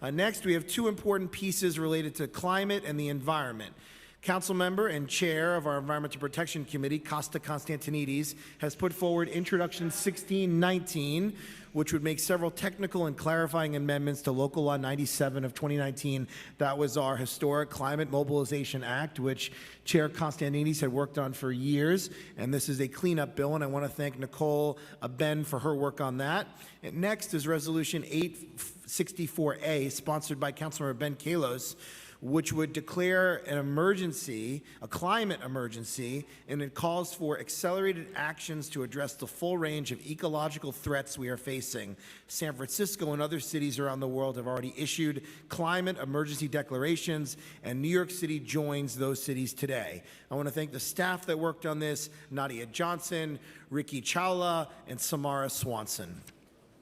Next, we have two important pieces related to climate and the environment. Council member and chair of our Environmental Protection Committee, Costa Constantinides, has put forward Introduction 1619, which would make several technical and clarifying amendments to Local Law 97 of 2019. That was our historic Climate Mobilization Act, which Chair Constantinides had worked on for years. And this is a cleanup bill, and I want to thank Nicole Ben for her work on that. And next is Resolution 864A, sponsored by Councilmember Ben Kalos, which would declare an emergency, a climate emergency, and it calls for accelerated actions to address the full range of ecological threats we are facing. San Francisco and other cities around the world have already issued climate emergency declarations, and New York City joins those cities today. I want to thank the staff that worked on this, Nadia Johnson, Ricky Chawla, and Samara Swanson.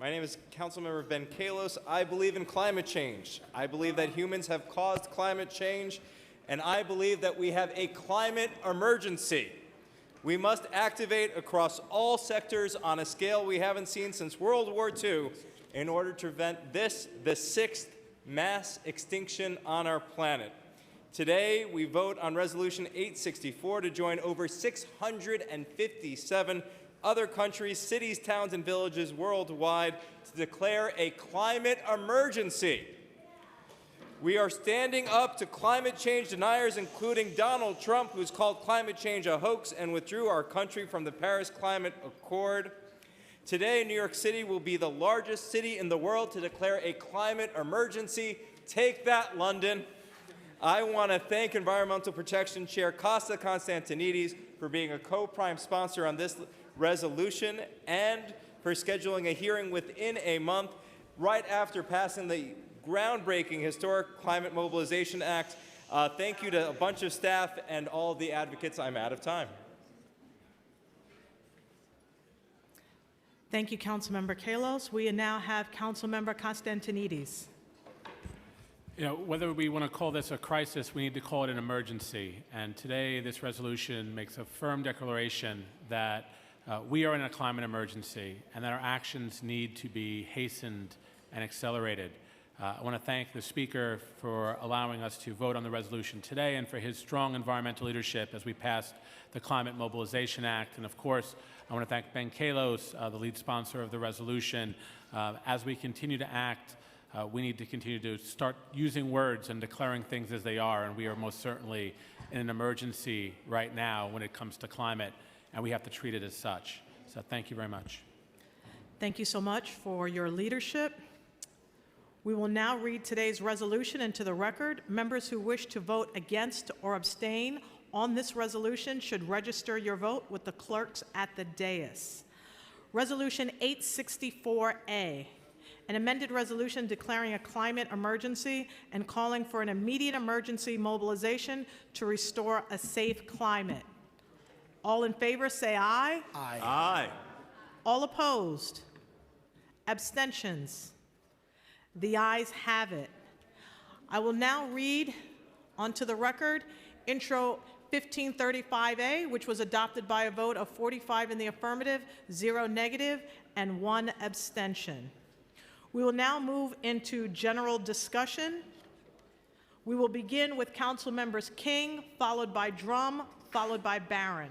My name is Councilmember Ben Kalos. I believe in climate change. I believe that humans have caused climate change, and I believe that we have a climate emergency. We must activate across all sectors on a scale we haven't seen since World War II in order to prevent this, the sixth mass extinction on our planet. Today, we vote on Resolution 864 to join over 657 other countries, cities, towns, and villages worldwide to declare a climate emergency. We are standing up to climate change deniers, including Donald Trump, who's called climate change a hoax and withdrew our country from the Paris Climate Accord. Today, New York City will be the largest city in the world to declare a climate emergency. Take that, London. I want to thank Environmental Protection Chair Costa Constantinides for being a co-prime sponsor on this resolution and for scheduling a hearing within a month right after passing the groundbreaking historic Climate Mobilization Act. Thank you to a bunch of staff and all of the advocates. I'm out of time. Thank you, Councilmember Kalos. We now have Councilmember Constantinides. You know, whether we want to call this a crisis, we need to call it an emergency. And today, this resolution makes a firm declaration that we are in a climate emergency and that our actions need to be hastened and accelerated. I want to thank the Speaker for allowing us to vote on the resolution today and for his strong environmental leadership as we passed the Climate Mobilization Act. And of course, I want to thank Ben Kalos, the lead sponsor of the resolution. As we continue to act, we need to continue to start using words and declaring things as they are, and we are most certainly in an emergency right now when it comes to climate, and we have to treat it as such. So thank you very much. Thank you so much for your leadership. We will now read today's resolution into the record. Members who wish to vote against or abstain on this resolution should register your vote with the clerks at the dais. Resolution 864A, an amended resolution declaring a climate emergency and calling for an immediate emergency mobilization to restore a safe climate. All in favor say aye. Aye. Aye. All opposed? Abstentions? The ayes have it. I will now read onto the record Intro 1535A, which was adopted by a vote of 45 in the affirmative, 0 negative, and 1 abstention. We will now move into general discussion. We will begin with Council Members King, followed by Drum, followed by Barron.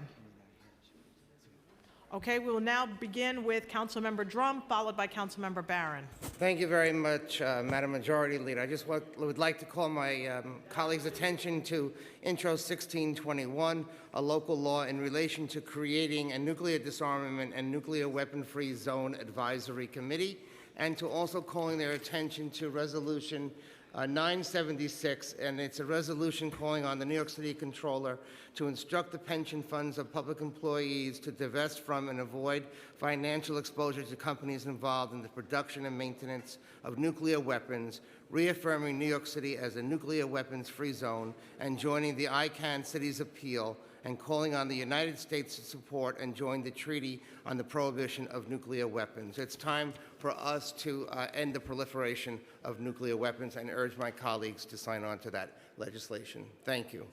Okay, we will now begin with Councilmember Drum, followed by Councilmember Barron. Thank you very much, Madam Majority Leader. I just would like to call my colleagues' attention to Intro 1621, a local law in relation to creating a nuclear disarmament and nuclear weapon-free zone advisory committee, and to also calling their attention to Resolution 976, and it's a resolution calling on the New York City Controller to instruct the pension funds of public employees to divest from and avoid financial exposure to companies involved in the production and maintenance of nuclear weapons, reaffirming New York City as a nuclear weapons-free zone, and joining the ICANN Cities Appeal, and calling on the United States to support and join the Treaty on the Prohibition of Nuclear Weapons. It's time for us to end the proliferation of nuclear weapons, and urge my colleagues to sign on to that legislation. Thank you.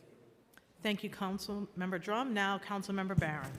Thank you, Councilmember Drum. Now, Councilmember Barron.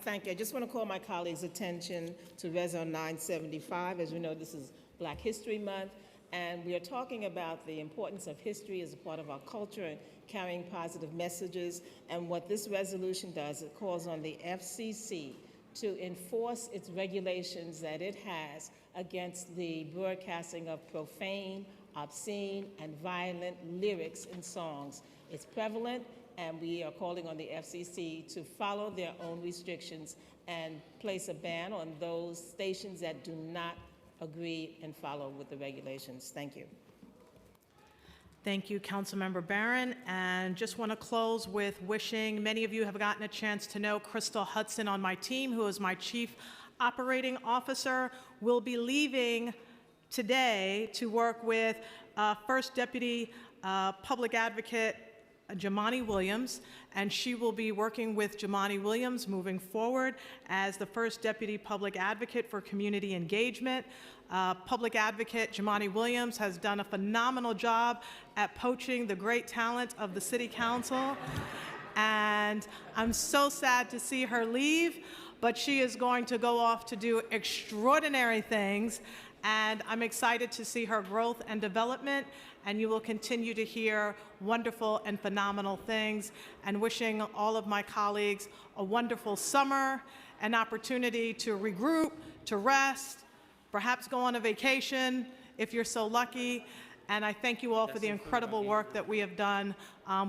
Thank you. I just want to call my colleagues' attention to Resolution 975. As we know, this is Black History Month, And we are talking about the importance of history as a part of our culture and carrying positive messages. And what this resolution does, it calls on the FCC to enforce its regulations that it has against the broadcasting of profane, obscene, and violent lyrics in songs. It's prevalent, and we are calling on the FCC to follow their own restrictions and place a ban on those stations that do not agree and follow with the regulations. Thank you. Thank you, Councilmember Barron. And just want to close with wishing, many of you have gotten a chance to know Crystal Hudson on my team, who is my Chief Operating Officer, will be leaving today to work with First Deputy Public Advocate Jamani Williams, and she will be working with Jamani Williams moving forward as the First Deputy Public Advocate for Community Engagement. Public Advocate Jamani Williams has done a phenomenal job at poaching the great talent of the City Council, and I'm so sad to see her leave, but she is going to go off to do extraordinary things, and I'm excited to see her growth and development, and you will continue to hear wonderful and phenomenal things, and wishing all of my colleagues a wonderful summer, an opportunity to regroup, to rest, perhaps go on a vacation if you're so lucky. And I thank you all for the incredible work that we have done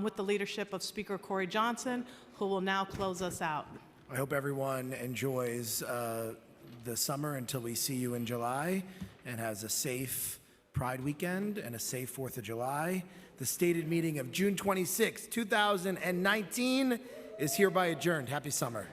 with the leadership of Speaker Corey Johnson, who will now close us out. I hope everyone enjoys the summer until we see you in July and has a safe Pride weekend and a safe 4th of July. The stated meeting of June 26, 2019 is hereby adjourned. Happy summer.